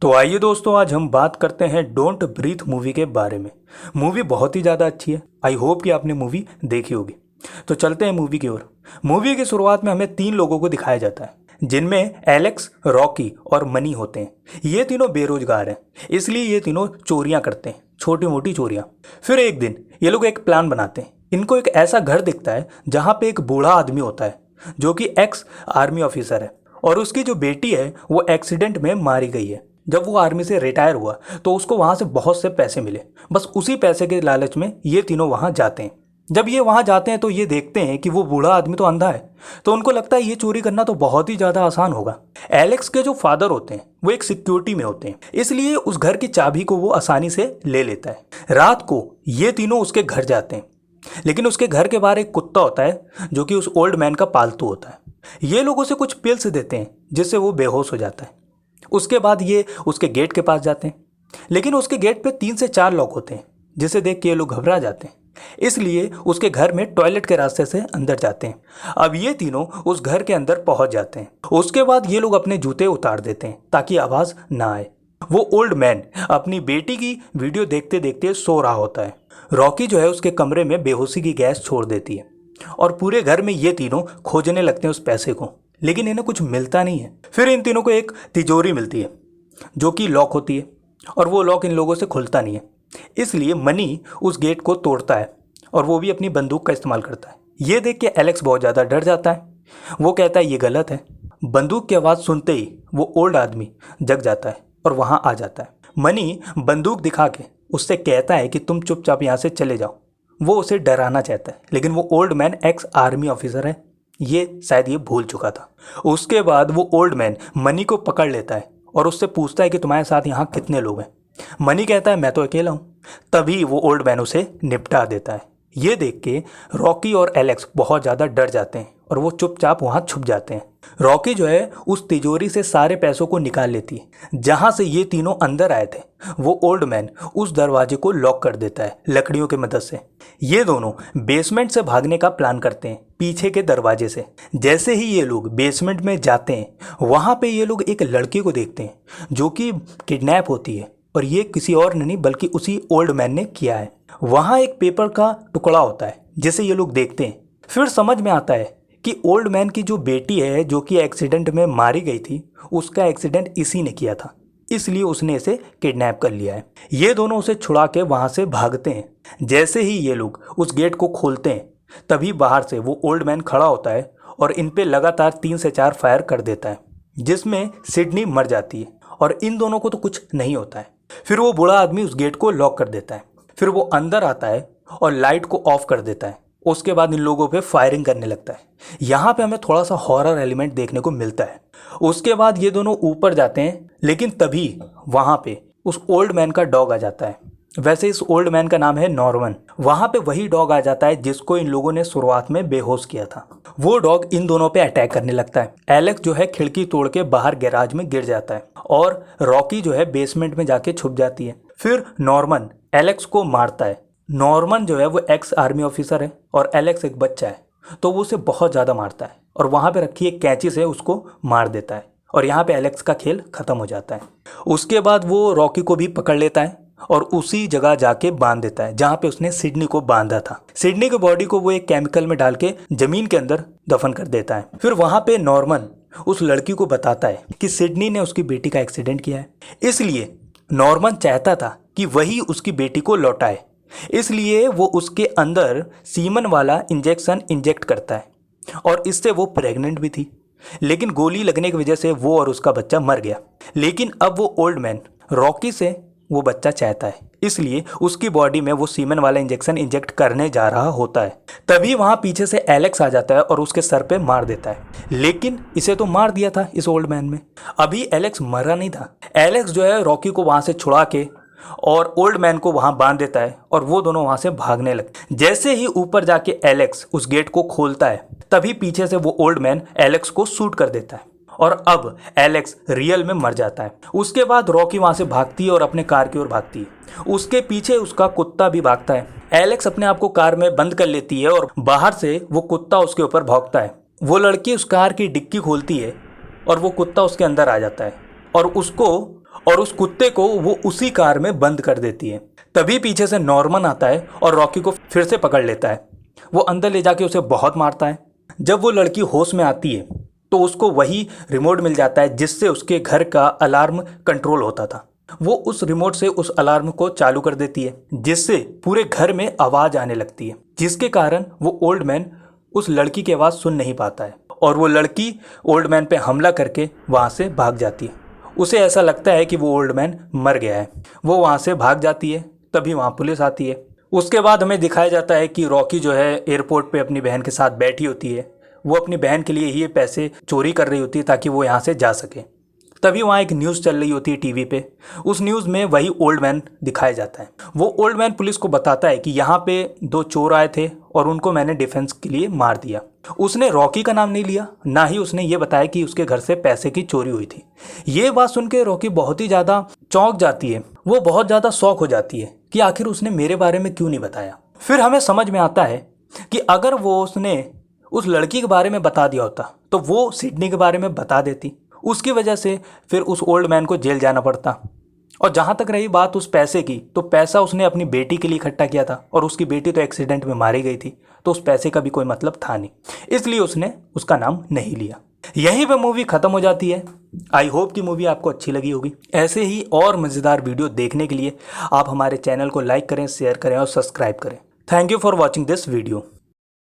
तो आइए दोस्तों, आज हम बात करते हैं डोंट ब्रीथ मूवी के बारे में। मूवी बहुत ही ज़्यादा अच्छी है। आई होप कि आपने मूवी देखी होगी। तो चलते हैं मूवी की ओर। मूवी की शुरुआत में हमें 3 लोगों को दिखाया जाता है, जिनमें एलेक्स, रॉकी और मनी होते हैं। ये तीनों बेरोजगार हैं, इसलिए ये तीनों चोरियां करते हैं, छोटी मोटी चोरियां। फिर एक दिन ये लोग एक प्लान बनाते हैं। इनको एक ऐसा घर दिखता है जहाँ पे एक बूढ़ा आदमी होता है, जो कि एक्स आर्मी ऑफिसर है, और उसकी जो बेटी है वो एक्सीडेंट में मारी गई है। जब वो आर्मी से रिटायर हुआ तो उसको वहाँ से बहुत से पैसे मिले। बस उसी पैसे के लालच में ये तीनों वहाँ जाते हैं। जब ये वहाँ जाते हैं तो ये देखते हैं कि वो बूढ़ा आदमी तो अंधा है, तो उनको लगता है ये चोरी करना तो बहुत ही ज़्यादा आसान होगा। एलेक्स के जो फादर होते हैं वो एक सिक्योरिटी में होते हैं, इसलिए उस घर की चाबी को वो आसानी से ले लेता है। रात को ये तीनों उसके घर जाते हैं, लेकिन उसके घर के बाहर एक कुत्ता होता है जो कि उस ओल्ड मैन का पालतू होता है। ये लोग उसे कुछ पिल्स देते हैं जिससे वो बेहोश हो जाता है। उसके बाद ये उसके गेट के पास जाते हैं, लेकिन उसके गेट पे 3 से 4 लॉक होते हैं, जिसे देख के ये लोग घबरा जाते हैं। इसलिए उसके घर में टॉयलेट के रास्ते से अंदर जाते हैं। अब ये तीनों उस घर के अंदर पहुंच जाते हैं। उसके बाद ये लोग अपने जूते उतार देते हैं ताकि आवाज़ ना आए। वो ओल्ड मैन अपनी बेटी की वीडियो देखते देखते सो रहा होता है। रॉकी जो है उसके कमरे में बेहोशी की गैस छोड़ देती है, और पूरे घर में ये तीनों खोजने लगते हैं उस पैसे को, लेकिन इन्हें कुछ मिलता नहीं है। फिर इन तीनों को एक तिजोरी मिलती है जो कि लॉक होती है, और वो लॉक इन लोगों से खुलता नहीं है। इसलिए मनी उस गेट को तोड़ता है, और वो भी अपनी बंदूक का इस्तेमाल करता है। ये देख के एलेक्स बहुत ज़्यादा डर जाता है। वो कहता है ये गलत है। बंदूक की आवाज़ सुनते ही वो ओल्ड आदमी जग जाता है और वहाँ आ जाता है। मनी बंदूक दिखा के उससे कहता है कि तुम चुपचाप यहाँ से चले जाओ। वो उसे डराना चाहता है, लेकिन वो old man ex army officer है, ये शायद ये भूल चुका था। उसके बाद वो ओल्ड मैन मनी को पकड़ लेता है और उससे पूछता है कि तुम्हारे साथ यहाँ कितने लोग हैं। मनी कहता है मैं तो अकेला हूँ। तभी वो ओल्ड मैन उसे निपटा देता है। ये देख के रॉकी और एलेक्स बहुत ज़्यादा डर जाते हैं और वो चुपचाप वहाँ छुप जाते हैं। रॉकी जो है उस तिजोरी से सारे पैसों को निकाल लेती है जहाँ से ये तीनों अंदर आए थे। वो ओल्ड मैन उस दरवाजे को लॉक कर देता है लकड़ियों की मदद से। ये दोनों बेसमेंट से भागने का प्लान करते हैं, पीछे के दरवाजे से। जैसे ही ये लोग बेसमेंट में जाते हैं, वहाँ पे ये लोग एक लड़की को देखते हैं जो कि किडनैप होती है, और ये किसी और ने नहीं बल्कि उसी ओल्ड मैन ने किया है। वहाँ एक पेपर का टुकड़ा होता है जिसे ये लोग देखते हैं। फिर समझ में आता है कि ओल्ड मैन की जो बेटी है जो कि एक्सीडेंट में मारी गई थी, उसका एक्सीडेंट इसी ने किया था, इसलिए उसने इसे किडनैप कर लिया है। ये दोनों उसे छुड़ा के वहाँ से भागते हैं। जैसे ही ये लोग उस गेट को खोलते हैं, तभी बाहर से वो ओल्ड मैन खड़ा होता है और इन पे लगातार 3 से 4 फायर कर देता है, जिसमें सिडनी मर जाती है और इन दोनों को तो कुछ नहीं होता है। फिर वो बूढ़ा आदमी उस गेट को लॉक कर देता है। फिर वो अंदर आता है और लाइट को ऑफ कर देता है। उसके बाद इन लोगों पे फायरिंग करने लगता है। यहाँ पे हमें थोड़ा सा हॉरर एलिमेंट देखने को मिलता है। उसके बाद ये दोनों ऊपर जाते हैं, लेकिन तभी वहाँ पे उस ओल्ड मैन का डॉग आ जाता है। वैसे इस ओल्ड मैन का नाम है नॉर्मन। वहाँ पे वही डॉग आ जाता है जिसको इन लोगों ने शुरुआत में बेहोश किया था। वो डॉग इन दोनों पे अटैक करने लगता है। एलेक्स जो है खिड़की तोड़ के बाहर गैराज में गिर जाता है, और रॉकी जो है बेसमेंट में जाके छुप जाती है। फिर नॉर्मन एलेक्स को मारता है। नॉर्मन जो है वो एक्स आर्मी ऑफिसर है और एलेक्स एक बच्चा है, तो वो उसे बहुत ज़्यादा मारता है और वहाँ पे रखी एक कैंची से उसको मार देता है, और यहाँ पे एलेक्स का खेल ख़त्म हो जाता है। उसके बाद वो रॉकी को भी पकड़ लेता है और उसी जगह जाके बांध देता है जहाँ पे उसने सिडनी को बांधा था। सिडनी की बॉडी को वो एक केमिकल में डाल के ज़मीन के अंदर दफन कर देता है। फिर वहाँ पे नॉर्मन उस लड़की को बताता है कि सिडनी ने उसकी बेटी का एक्सीडेंट किया है, इसलिए नॉर्मन चाहता था कि वही उसकी बेटी को लौटाए। इसलिए वो उसके अंदर सीमन वाला इंजेक्शन इंजेक्ट करता है, और इससे वो प्रेग्नेंट भी थी, लेकिन गोली लगने की वजह से वो और उसका बच्चा मर गया। लेकिन अब वो ओल्ड मैन रॉकी से वो बच्चा चाहता है, इसलिए उसकी बॉडी में वो सीमन वाला इंजेक्शन इंजेक्ट करने जा रहा होता है। तभी वहाँ पीछे से एलेक्स आ जाता है और उसके सर पे मार देता है, लेकिन इसे तो मार दिया था इस ओल्ड मैन में। अभी एलेक्स मरा नहीं था। एलेक्स जो है रॉकी को वहाँ से छुड़ा के और ओल्ड मैन को वहाँ बांध देता है, और वो दोनों वहाँ से भागने लगते। जैसे ही ऊपर जाके एलेक्स उस गेट को खोलता है, तभी पीछे से वो ओल्ड मैन एलेक्स को शूट कर देता है, और अब एलेक्स रियल में मर जाता है। उसके बाद रॉकी वहाँ से भागती है और अपने कार की ओर भागती है। उसके पीछे उसका कुत्ता भी भागता है। एलेक्स अपने आप को कार में बंद कर लेती है और बाहर से वो कुत्ता उसके ऊपर भौंकता है। वो लड़की उस कार की डिक्की खोलती है और वो कुत्ता उसके अंदर आ जाता है और उसको और उस कुत्ते को वो उसी कार में बंद कर देती है। तभी पीछे से नॉर्मन आता है और रॉकी को फिर से पकड़ लेता है। वो अंदर ले जाके उसे बहुत मारता है। जब वो लड़की होश में आती है तो उसको वही रिमोट मिल जाता है जिससे उसके घर का अलार्म कंट्रोल होता था। वो उस रिमोट से उस अलार्म को चालू कर देती है जिससे पूरे घर में आवाज आने लगती है, जिसके कारण वो ओल्ड मैन उस लड़की की आवाज़ सुन नहीं पाता है और वो लड़की ओल्ड मैन पे हमला करके वहाँ से भाग जाती है। उसे ऐसा लगता है कि वो ओल्ड मैन मर गया है। वो वहाँ से भाग जाती है। तभी वहाँ पुलिस आती है। उसके बाद हमें दिखाया जाता है कि रॉकी जो है एयरपोर्ट पे अपनी बहन के साथ बैठी होती है। वो अपनी बहन के लिए ही ये पैसे चोरी कर रही होती है ताकि वो यहाँ से जा सके। तभी वहाँ एक न्यूज़ चल रही होती है टीवी पे। उस न्यूज़ में वही ओल्ड मैन दिखाया जाता है। वो ओल्ड मैन पुलिस को बताता है कि यहाँ पे 2 चोर आए थे और उनको मैंने डिफेंस के लिए मार दिया। उसने रॉकी का नाम नहीं लिया, ना ही उसने ये बताया कि उसके घर से पैसे की चोरी हुई थी। ये बात सुन के रॉकी बहुत ही ज़्यादा चौंक जाती है। वो बहुत ज़्यादा शॉक हो जाती है कि आखिर उसने मेरे बारे में क्यों नहीं बताया। फिर हमें समझ में आता है कि अगर वो उसने उस लड़की के बारे में बता दिया होता तो वो सिडनी के बारे में बता देती। उसकी वजह से फिर उस ओल्ड मैन को जेल जाना पड़ता। और जहाँ तक रही बात उस पैसे की, तो पैसा उसने अपनी बेटी के लिए इकट्ठा किया था और उसकी बेटी तो एक्सीडेंट में मारी गई थी, तो उस पैसे का भी कोई मतलब था नहीं, इसलिए उसने उसका नाम नहीं लिया। यहीं पे मूवी ख़त्म हो जाती है। आई होप कि मूवी आपको अच्छी लगी होगी। ऐसे ही और मज़ेदार वीडियो देखने के लिए आप हमारे चैनल को लाइक करें, शेयर करें और सब्सक्राइब करें। Thank you for watching this video.